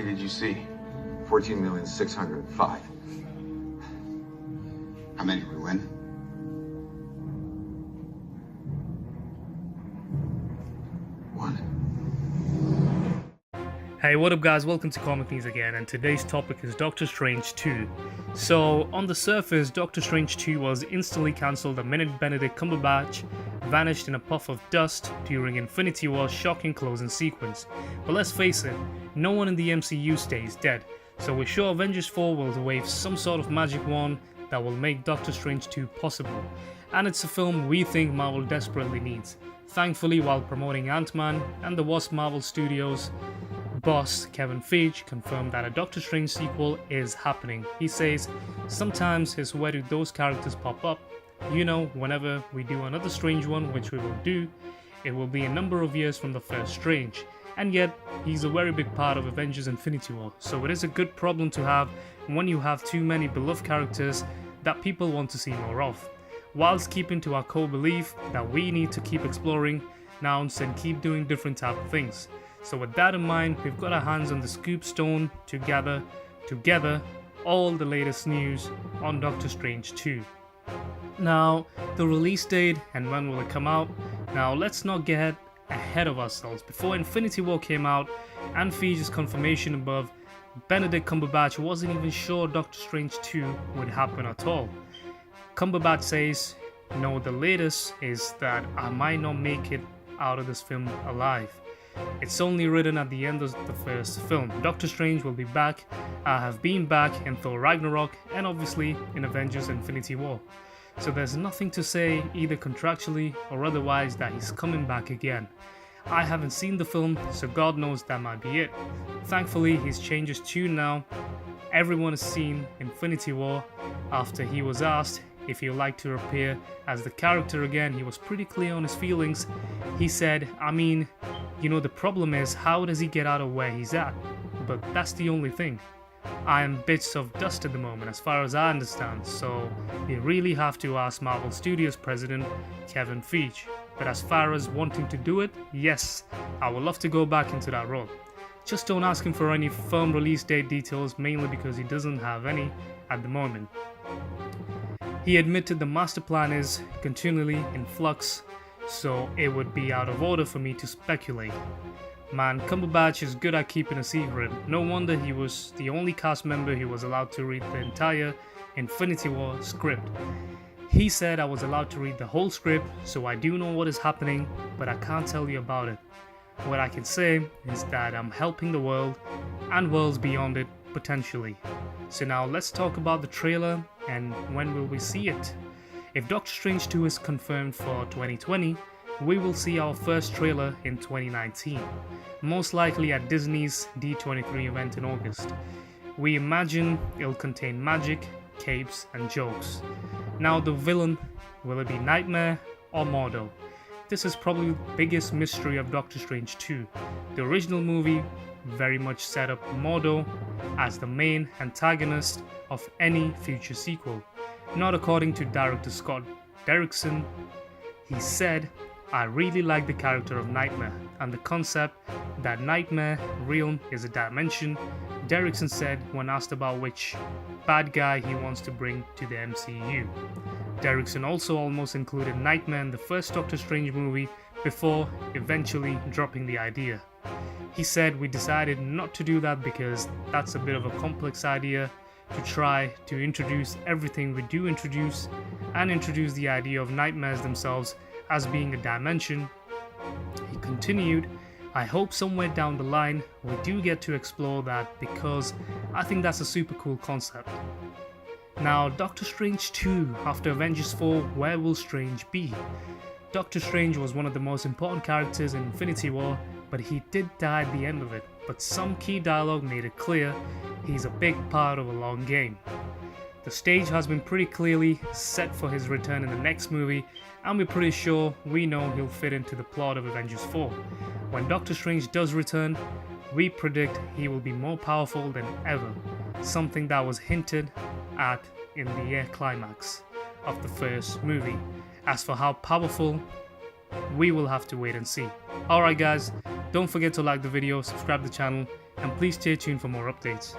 did you see? 14,605,000. How many did we win? One. Hey, what up guys, welcome to Comic News again, and today's topic is Doctor Strange 2. So, on the surface, Doctor Strange 2 was instantly cancelled the minute Benedict Cumberbatch vanished in a puff of dust during Infinity War's shocking closing sequence. But let's face it, no one in the MCU stays dead, so we're sure Avengers 4 will wave some sort of magic wand that will make Doctor Strange 2 possible. And it's a film we think Marvel desperately needs. Thankfully, while promoting Ant-Man and the Wasp Marvel Studios, boss Kevin Feige confirmed that a Doctor Strange sequel is happening. He says, sometimes is where do those characters pop up? You know, whenever we do another Strange one, which we will do, it will be a number of years from the first Strange. And yet, he's a very big part of Avengers Infinity War, so it is a good problem to have when you have too many beloved characters that people want to see more of, whilst keeping to our core belief that we need to keep exploring nouns and keep doing different type of things. So with that in mind, we've got our hands on the scoop stone to gather together all the latest news on Doctor Strange 2. Now, the release date and when will it come out? Now, let's not get ahead of ourselves. Before Infinity War came out and Feige's confirmation above, Benedict Cumberbatch wasn't even sure Doctor Strange 2 would happen at all. Cumberbatch says, no, the latest is that I might not make it out of this film alive. It's only written at the end of the first film. Doctor Strange will be back, have been back in Thor Ragnarok, and obviously in Avengers Infinity War. So there's nothing to say either contractually or otherwise that he's coming back again. I haven't seen the film, so God knows that might be it. Thankfully, he's changed his tune now. Everyone has seen Infinity War. After he was asked if he would like to appear as the character again, he was pretty clear on his feelings. He said, I mean, you know, the problem is how does he get out of where he's at? But that's the only thing. I am bits of dust at the moment as far as I understand, so you really have to ask Marvel Studios president Kevin Feige. But as far as wanting to do it, yes, I would love to go back into that role. Just don't ask him for any firm release date details, mainly because he doesn't have any at the moment. He admitted the master plan is continually in flux, so it would be out of order for me to speculate. Man, Cumberbatch is good at keeping a secret. No wonder he was the only cast member who was allowed to read the entire Infinity War script. He said I was allowed to read the whole script, so I do know what is happening, but I can't tell you about it. What I can say is that I'm helping the world and worlds beyond it potentially. So now let's talk about the trailer and when will we see it. If Doctor Strange 2 is confirmed for 2020, we will see our first trailer in 2019, most likely at Disney's D23 event in August. We imagine it'll contain magic, capes and jokes. Now the villain, will it be Nightmare or Mordo? This is probably the biggest mystery of Doctor Strange 2. The original movie very much set up Mordo as the main antagonist of any future sequel. Not according to director Scott Derrickson. He said, I really like the character of Nightmare and the concept that Nightmare realm is a dimension. Derrickson said when asked about which bad guy he wants to bring to the MCU. Derrickson also almost included Nightmare in the first Doctor Strange movie before eventually dropping the idea. He said we decided not to do that because that's a bit of a complex idea to try to introduce everything we do introduce and introduce the idea of nightmares themselves as being a dimension. He continued, I hope somewhere down the line we do get to explore that because I think that's a super cool concept. Now, Doctor Strange 2, after Avengers 4, where will Strange be? Doctor Strange was one of the most important characters in Infinity War, but he did die at the end of it. But some key dialogue made it clear he's a big part of a long game. The stage has been pretty clearly set for his return in the next movie, and we're pretty sure we know he'll fit into the plot of Avengers 4. When Doctor Strange does return, we predict he will be more powerful than ever, something that was hinted at in the climax of the first movie. As for how powerful, we will have to wait and see. Alright guys, don't forget to like the video, subscribe to the channel, and please stay tuned for more updates.